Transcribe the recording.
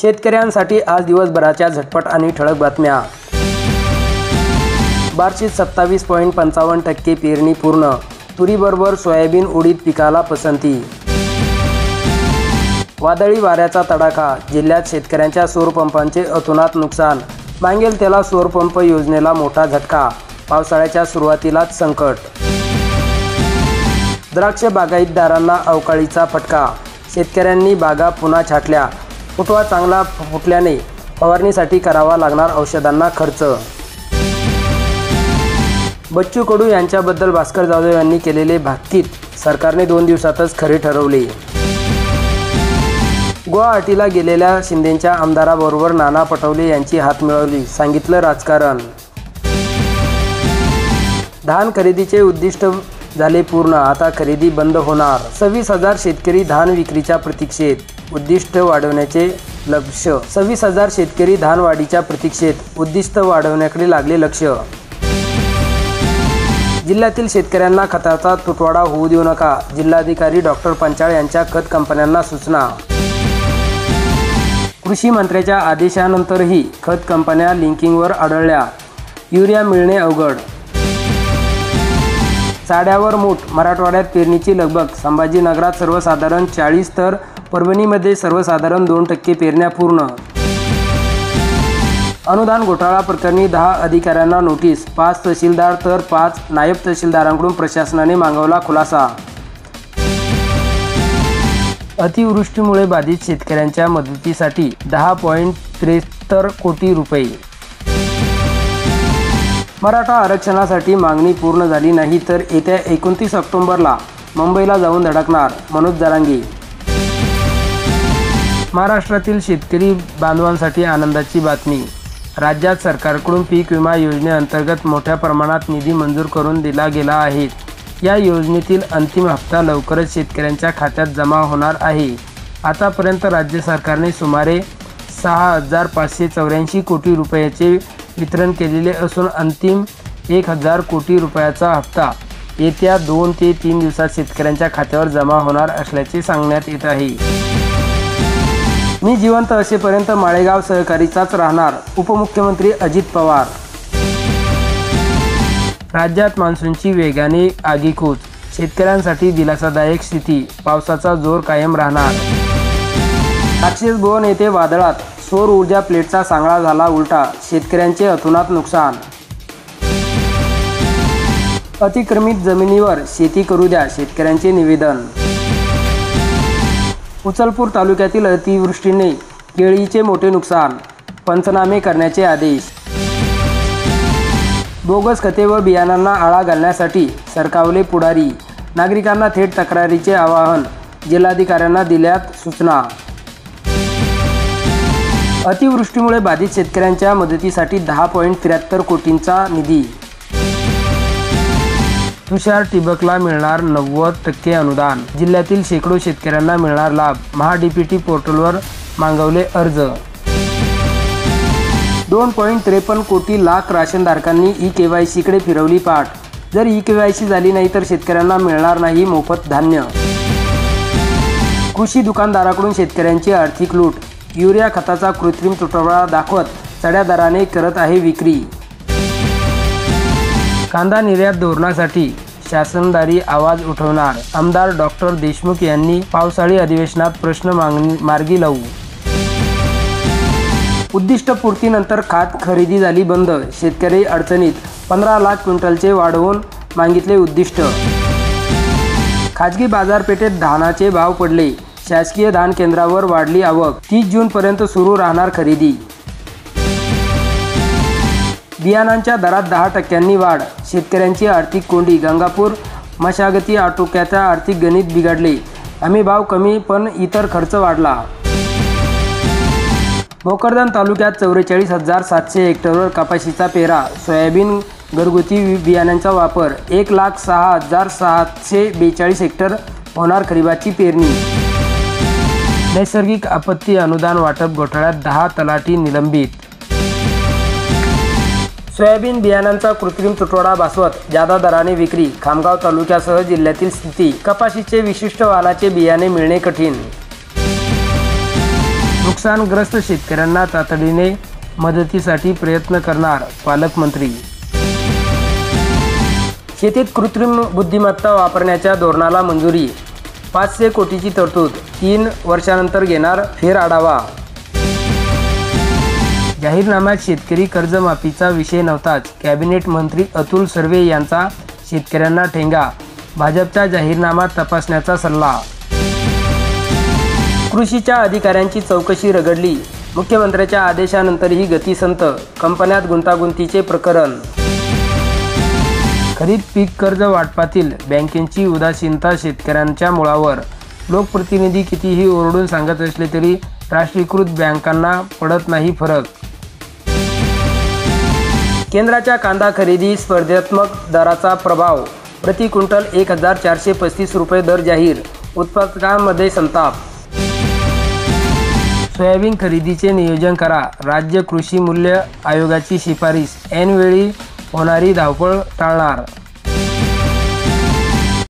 शेतकऱ्यांसाठी आज दिवसभराच्या झटपट आणि ठळक बातम्या। बार्शीत 27.55% पेरणी पूर्ण, तुरीबरोबर सोयाबीन उडीद पिकाला पसंती। वादळी वाऱ्याचा तडाखा, जिल्ह्यात शेतकऱ्यांच्या सौर पंपांचे अतोनात नुकसान, मागेल त्याला सौर पंप योजनेला मोठा झटका, पावसाळ्याच्या सुरुवातीलाच संकट। द्राक्ष बागायतदारांना अवकाळीचा फटका, शेतकऱ्यांनी बागा पुन्हा छाटल्या, फुटवा चांगला फुटल्याने फवारणीसाठी करावा लागणार औषधांना खर्च। बच्चू कडू यांच्याबद्दल भास्कर जाधव यांनी केलेले भाकीत सरकारने 2 दिवसातच खरे ठरवले। गुवाहाटीला गेलेल्या शिंदेच्या आमदाराबरोबर नाना पटोले यांची हात मिळवली, सांगितलं राजकारण। धान खरेदीचे उद्दिष्ट झाले पूर्ण, आता खरेदी बंद होणार। 26,000 शेतकरी धान विक्रीच्या प्रतीक्षेत, उद्दिष्ट वाढवण्याचे लक्ष्य। 26,000 शेतकरी धान वाढीच्या प्रतीक्षेत, उद्दिष्ट वाढवण्याकडे लागले लक्ष। जिल्ह्यातील शेतकऱ्यांना खताचा तुटवडा होऊ देऊ नका, जिल्हाधिकारी डॉक्टर पंचाळ यांच्या खत कंपन्यांना सूचना। कृषी मंत्र्याच्या आदेशानंतरही खत कंपन्या लिंकिंगवर आढळल्या, युरिया मिळणे अवघड। साड्यावर मूठ, मराठवाड्यात पेरणीची लगबग, संभाजीनगरात सर्वसाधारण 40 तर परभणीमध्ये सर्वसाधारण 2% पेरण्या पूर्ण। अनुदान घोटाळा प्रकरणी 10 अधिकाऱ्यांना नोटीस, 5 तहसीलदार तर 5 नायब तहसीलदारांकडून प्रशासनाने मागवला खुलासा। अतिवृष्टीमुळे बाधित शेतकऱ्यांच्या मदतीसाठी 10.73 कोटी रुपये। मराठा आरक्षणासाठी मागणी पूर्ण झाली नाही तर येत्या 29 ऑक्टोबरला मुंबईला जाऊन धडकणार, मनोज जरांगे। महाराष्ट्रातील शेतकरी बांधवांसाठी आनंदाची बातमी, राज्यात सरकारकडून पीक विमा योजनेअंतर्गत मोठ्या प्रमाणात निधी मंजूर करून दिला गेला आहे। या योजनेतील अंतिम हप्ता लवकरच शेतकऱ्यांच्या खात्यात जमा होणार आहे। आतापर्यंत राज्य सरकारने सुमारे 6,584 कोटी रुपयाचे वितरण केलेले असून अंतिम 1,000 कोटी रुपयाचा हप्ता येत्या 2 ते 3 दिवसात शेतकऱ्यांच्या खात्यावर जमा होणार असल्याचे सांगण्यात येत आहे। मी जिवंत असेपर्यंत माळेगाव सहकारीचाच राहणार, उपमुख्यमंत्री अजित पवार। राज्यात मान्सूनची वेगाने आगेकूच, शेतकऱ्यांसाठी दिलासादायक स्थिती, पावसाचा जोर कायम राहणार। राक्षस भुवन येथे वादळात सौर ऊर्जा प्लेटचा सांगळा झाला उलटा, शेतकऱ्यांचे अतोनात नुकसान। अतिक्रमित जमिनीवर शेती करू द्या, शेतकऱ्यांचे निवेदन। उचलपूर तालुक्यातील अतिवृष्टीने केळीचे मोठे नुकसान, पंचनामे करण्याचे आदेश। बोगस खते व बियाणांना आळा घालण्यासाठी सरकावले पुढारी, नागरिकांना थेट तक्रारीचे आवाहन, जिल्हाधिकाऱ्यांना दिल्यात सूचना। अतिवृष्टीमुळे बाधित शेतकऱ्यांच्या मदतीसाठी 10.73 कोटींचा निधी। तुषार ठिबकला मिळणार 90% अनुदान, जिल्ह्यातील शेकडो शेतकऱ्यांना मिळणार लाभ, महाडीपीटी पोर्टलवर मागवले अर्ज। 2.53 कोटी लाख राशनधारकांनी ई-केवायसीकडे फिरवली पाठ, जर ई-केवायसी झाली नाही तर शेतकऱ्यांना मिळणार नाही मोफत धान्य। कृषी दुकानदाराकडून शेतकऱ्यांची आर्थिक लूट, युरिया खताचा कृत्रिम तुटवडा दाखवत चढ्या दराने करत आहे विक्री। कांदा निर्यात धोरणासाठी शासनदारी आवाज उठवणार, आमदार डॉक्टर देशमुख यांनी पावसाळी अधिवेशनात प्रश्न मार्गी लावू। उद्दिष्टपूर्तीनंतर खात खरेदी झाली बंद, शेतकरी अडचणीत, 15 लाख क्विंटलचे वाढवून मागितले उद्दिष्ट। खाजगी बाजारपेठेत धानाचे भाव पडले, शासकीय धान केंद्रावर वाढली आवक, 30 जूनपर्यंत सुरू राहणार खरेदी। बियाणांच्या दरात 10% वाढ, शेतकऱ्यांची आर्थिक कोंडी, गंगापूर मशागती आटोक्याचा आर्थिक गणित बिघडले, हमी भाव कमी पण इतर खर्च वाढला। भोकरदन तालुक्यात 44,700 हेक्टरवर कपाशीचा पेरा, सोयाबीन घरगुती बियाण्यांचा वापर, 1,06,742 हेक्टर होणार खरीपाची पेरणी। नैसर्गिक आपत्ती अनुदान वाटप घोटाळ्यात 10 तलाठी निलंबित। सोयाबीन बियाणांचा कृत्रिम तुटवडा भासवत जादा दराने विक्री, खामगाव तालुक्यासह जिल्ह्यातील स्थिती, कपाशीचे विशिष्ट वाणाचे बियाणे मिळणे कठीण। नुकसानग्रस्त शेतकऱ्यांना तातडीने मदतीसाठी प्रयत्न करणार पालकमंत्री. शेतीत कृत्रिम बुद्धिमत्ता वापरण्याच्या धोरणाला मंजुरी. 500 कोटीची तरतूद. 3 वर्षानंतर घेणार फेरआढावा. जाहीरनाम्यात शेतकरी कर्जमाफीचा विषय नव्हताच. कॅबिनेट मंत्री अतुल सर्वे यांचा शेतकऱ्यांना ठेंगा. भाजपचा जाहीरनामा तपासण्याचा सल्ला. कृषीच्या अधिकाऱ्यांची चौकशी रगडली. मुख्यमंत्र्यांच्या आदेशानंतरही गती संत. कंपन्यात गुंतागुंतीचे प्रकरण. खरीप पीक कर्ज वाटपातील बँकेची उदासीनता शेतकऱ्यांच्या मुळावर. लोकप्रतिनिधी कितीही ओरडून सांगत असले तरी राष्ट्रीयकृत बँकांना पडत नाही फरक. केंद्राच्या कांदा खरेदी स्पर्धात्मक दराचा प्रभाव. प्रति क्विंटल 1435 रुपये दर जाहीर. उत्पादकांमध्ये संताप. सोयाबीन खरेदीचे नियोजन करा. राज्य कृषी मूल्य आयोगाची शिफारस. ऐनवेळी होणारी धावपळ टाळणार.